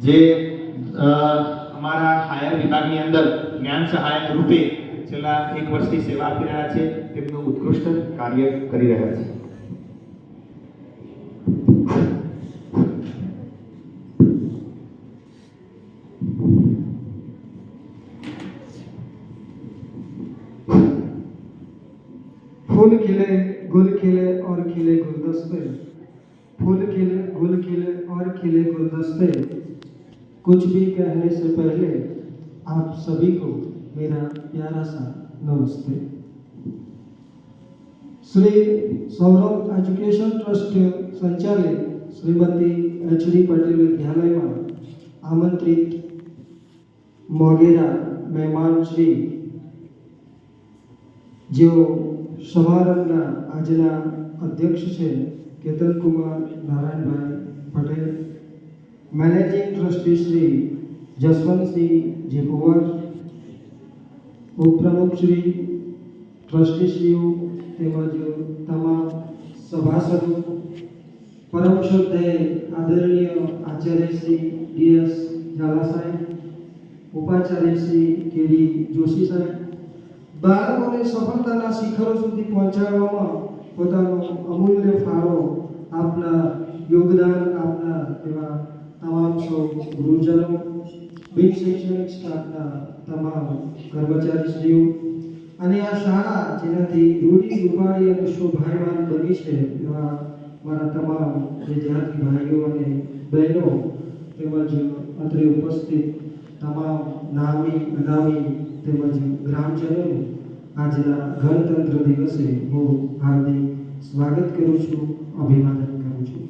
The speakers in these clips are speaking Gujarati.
જે અમારા હાયર વિભાગની અંદર જ્ઞાન સહાયક રૂપે છેલ્લા 1 વર્ષથી સેવા આપી રહ્યા છે, તેમનું ઉત્કૃષ્ટ કાર્ય કરી રહ્યા છે. फूल खिले गुल खिले और खिले गुलदस्ते, फूल खिले गुल खिले और खिले गुलदस्ते, कुछ भी कहने से पहले आप सभी को मेरा प्यारा सा नमस्ते. श्री सौरभ एजुकेशन ट्रस्ट संचालित श्रीमती एच.डी. पटेल विद्यालय में आमंत्रित मोगेरा મહેમાન શ્રી જેઓ સમારંભના આજના અધ્યક્ષ છે કેતન કુમાર નારાયણભાઈ પટેલ, મેનેજિંગ ટ્રસ્ટી શ્રી જસવંતસિંહ જેપુવર, ઉપપ્રમુખ શ્રી ટ્રસ્ટીશ્રીઓ તેમજ તમામ સભાસદો, પરમ શ્રદ્ધેય આદરણીય આચાર્ય શ્રી ડી.એસ. ઝાલા સાહેબ, ઉપાચાર્ય શ્રી કે.ડી. જોશી સાહેબ, બાળકોને સફળતાના શિખરો સુધી પહોંચાડવામાં પોતાનો અમૂલ્ય ફાળો આપના યોગદાન આપના એવા તમામ સૌ ગુરુજનો, બિન શૈક્ષણિક સ્ટાફના તમામ કર્મચારીશ્રીઓ અને આ શાળા જેનાથી રૂઢી રૂપાળી અને શોભાયમાન બની છે એવા મારા તમામ વિદ્યાર્થી ભાઈઓ અને બહેનો તેમજ અત્રે ઉપસ્થિત તમામ નામી અનામી તેમજ ગ્રામજનોનું આજના ગણતંત્ર દિવસે હું હાર્દિક સ્વાગત કરું છું, અભિવાદન કરું છું.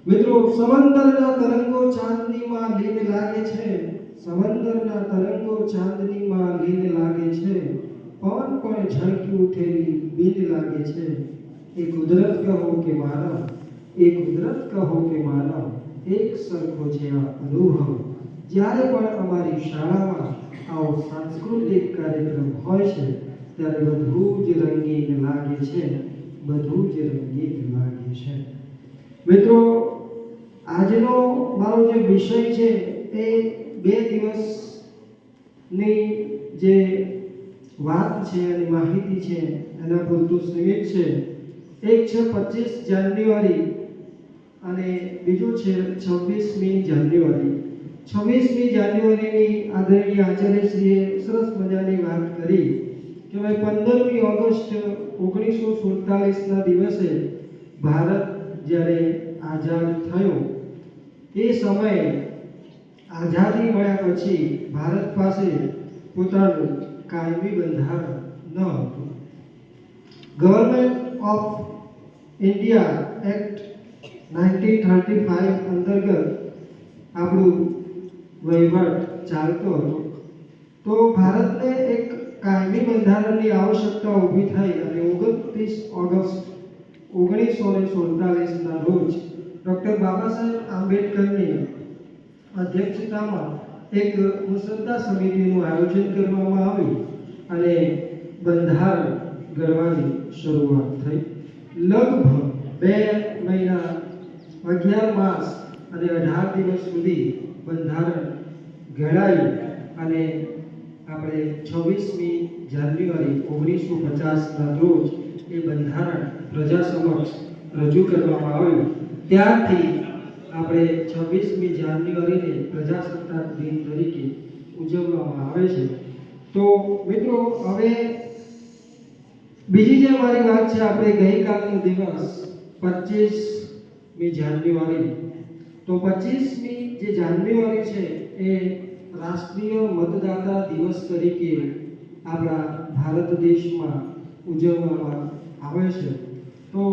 મિત્રો, સમંદરના તરંગો ચાંદનીમાં લીન લાગે છે, સમંદરના તરંગો ચાંદનીમાં લીન લાગે છે, પવન પણ ઝળકી ઉઠેલી બીન લાગે છે. એ કુદરત કહો કે માનવ, એ કુદરત કહો કે માનવ, એક સરખો છે આ અનુભવ. જ્યારે પણ અમારી શાળામાં આવો સાંસ્કૃતિક કાર્યક્રમ હોય છે ત્યારે બધું જ રંગીન લાગે છે, બધું જ રંગીન લાગે છે. મિત્રો, આજનો મારો જે વિષય છે એ 2 દિવસની જે વાત છે અને માહિતી છે એના પૂરતું સીમિત છે. એક છે 25 જાન્યુઆરી અને બીજું છે 26મી જાન્યુઆરી. 26મી જાન્યુઆરીની આદરણીય આચાર્યશ્રીએ સરસ મજાની વાત કરી કે ભાઈ 15મી ઓગસ્ટ 1947ના દિવસે ભારત જ્યારે આઝાદ થયો એ સમયે આઝાદી મળ્યા પછી ભારત પાસે પોતાનું કાયમી બંધારણ ન હતું. ગવર્નમેન્ટ ઓફ ઇન્ડિયા એક્ટ 1935 અંતર્ગત આપણું વહીવટ ચાલતો હતો. તો ભારતને એક કાયમી બંધારણની આવશ્યકતા ઊભી થઈ અને 29 ઓગસ્ટ 1947ના રોજ ડૉક્ટર બાબા સાહેબ આંબેડકરની અધ્યક્ષતામાં એક મુસદ્દા સમિતિનું આયોજન કરવામાં આવ્યું અને બંધારણ ઘડવાની શરૂઆત થઈ. લગભગ 2 મહિના 11 માસ અને 18 દિવસ સુધી બંધારણ ઘડાયું અને આપણે 26મી જાન્યુઆરી 1950ના રોજ એ બંધારણ પ્રજા સમક્ષ રજૂ કરવામાં આવ્યું. ત્યારથી આપણે 26મી જાન્યુઆરીને પ્રજાસત્તાક દિન તરીકે ઉજવવામાં આવે છે. તો મિત્રો, હવે બીજી જે મારી વાત છે, આપણે ગઈકાલનો દિવસ 25મી જાન્યુઆરી, તો 25મી જે જાન્યુઆરી છે એ રાષ્ટ્રીય મતદાતા દિવસ તરીકે આપણા ભારત દેશમાં ઉજવવામાં આવે છે. તો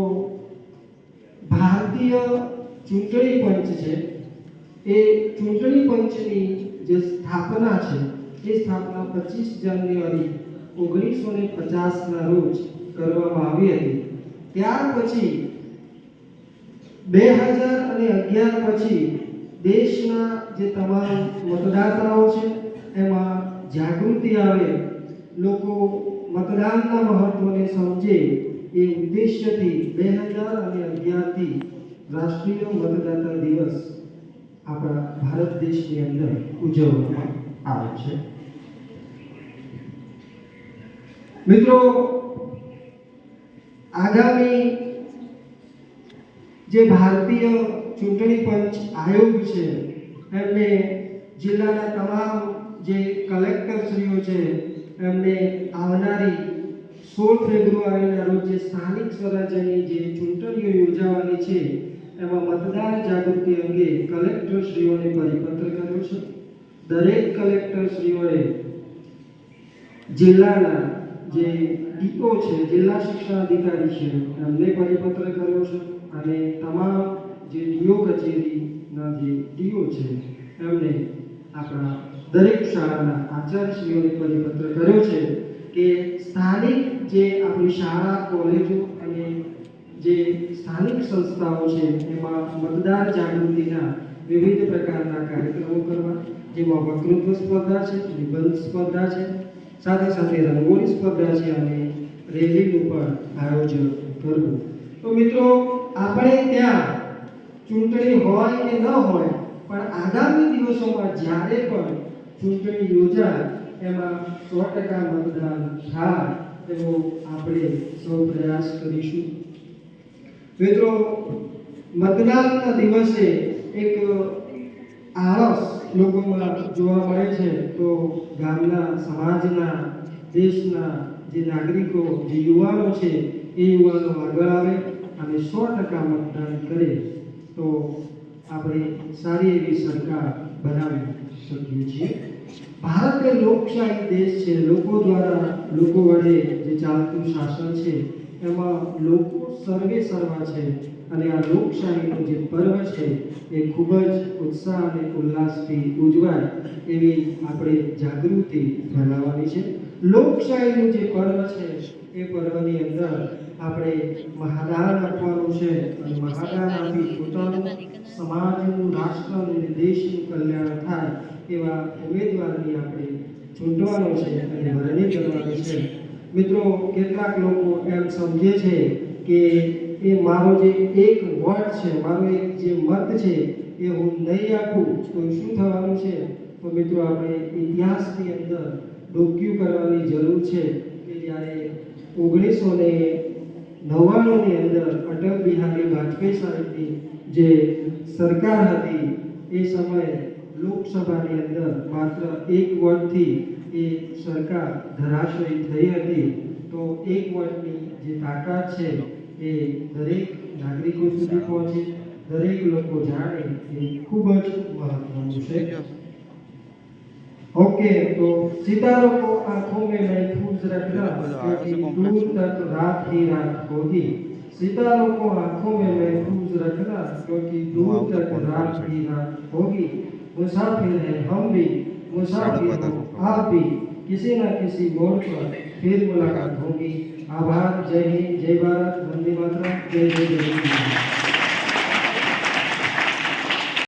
ભારતીય ચૂંટણી પંચ છે એ ચૂંટણી પંચની જે સ્થાપના છે એ સ્થાપના 25 જાન્યુઆરી 1950ના રોજ કરવામાં આવી હતી. ત્યાર પછી 2011 પછી દેશના જે તમામ મતદાતાઓ છે એમાં જાગૃતિ આવે, લોકો મતદાનના મહત્વને સમજે એ ઉદ્દેશ્યથી 2011થી રાષ્ટ્રીય મતદાતા દિવસ આપણા ભારત દેશની અંદર ઉજવવામાં આવે છે. મિત્રો, આગામી જે ભારતીય ચૂંટણી પંચ આયોગ છે એમને જિલ્લાના તમામ જે કલેક્ટરશ્રીઓ છે એમને આવનારી 16 ફેબ્રુઆરીના રોજ જે સ્થાનિક સ્વરાજ્યની જે ચૂંટણીઓ યોજાવાની છે એમાં મતદાર જાગૃતિ અંગે કલેક્ટરશ્રીઓને પરિપત્ર કર્યો છે. દરેક કલેક્ટરશ્રીઓએ જિલ્લાના જે ડીઓ છે, જિલ્લા શિક્ષણ અધિકારી છે એમને પરિપત્ર કર્યો છે અને તમામ જે ડીઓ કચેરીના જે ડીઓ છે એમને આપણા દરેક શાળાના આચાર્યશ્રીઓને પરિપત્ર કર્યો છે કે સ્થાનિક જે આપણી શાળા, કોલેજો અને જે સ્થાનિક સંસ્થાઓ છે એમાં મતદાર જાગૃતિના વિવિધ પ્રકારના કાર્યક્રમો કરવા, જેમાં વક્તૃત્વ સ્પર્ધા છે, નિબંધ સ્પર્ધા છે, સાથે સાથે રંગોળી સ્પર્ધા છે અને રેલીનું પણ આયોજન કરવું. તો મિત્રો, આપણે ત્યાં ચૂંટણી હોય કે ન હોય પણ આગામી દિવસોમાં જ્યારે પણ ચૂંટણી યોજાય એમાં 100% મતદાન થાય એવો આપણે સૌ પ્રયાસ કરીશું. મિત્રો, મતદાનના દિવસે એક આળસ લોકોમાં જોવા મળે છે. તો ગામના, સમાજના, દેશના જે નાગરિકો, જે યુવાનો છે એ યુવાનો આગળ આવે અને 100% મતદાન કરે તો આપણે સારી એવી સરકાર બનાવી શકીએ છીએ. ભારત એ લોકશાહી દેશ છે. લોકો દ્વારા, લોકો વડે જે ચાલતું શાસન છે એમાં લોકો સર્વે સર્વા છે અને આ લોકશાહીનું જે પર્વ છે એ ખૂબ જ ઉત્સાહ અને ઉલ્લાસથી ઉજવાય એવી આપણે જાગૃતિ ફેલાવવાની છે. લોકશાહીનું જે પર્વ છે એ પર્વની અંદર આપણે મહાદાન આપવાનું છે અને મહાદાન આપી પોતાનું, સમાજનું, રાષ્ટ્રનું અને દેશનું કલ્યાણ થાય એવા ઉમેદવારની આપણે ચૂંટવાનો છે અને વરણી કરવાની છે. મિત્રો, કેટલાક લોકો એમ સમજે છે કે એ મારો જે એક વોટ છે, મારો એક જે મત છે એ હું નહીં આપું તો શું થવાનું છે? તો મિત્રો, આપણે ઇતિહાસની અંદર ડોક્યુ કરવાની જરૂર છે કે જ્યારે 1999ની અંદર અટલ બિહારી વાજપેયી સાહેબની જે સરકાર હતી એ સમયે લોકસભાની અંદર માત્ર એક વોટથી એ સરકાર ધરાશાયી થઈ હતી. તો એક વોટની જે તાકાત છે એ દરેક નાગરિકો સુધી પહોંચે, દરેક લોકો જાણે એ ખૂબ જ મહત્વનું છે. ओके, तो सितारों को आंखों में महफूज रखना क्योंकि दूर तक रात ही रात होगी. सितारों को आंखों में महफूज रखना क्योंकि दूर तक रात ही रात होगी. मुसाफिर हैं हम भी, मुसाफिर हो आप भी, किसी न किसी मोड़ पर फिर मुलाकात होगी. आभार. जय हिंद, जय भारत, वंदे मातरम, जय जय जय.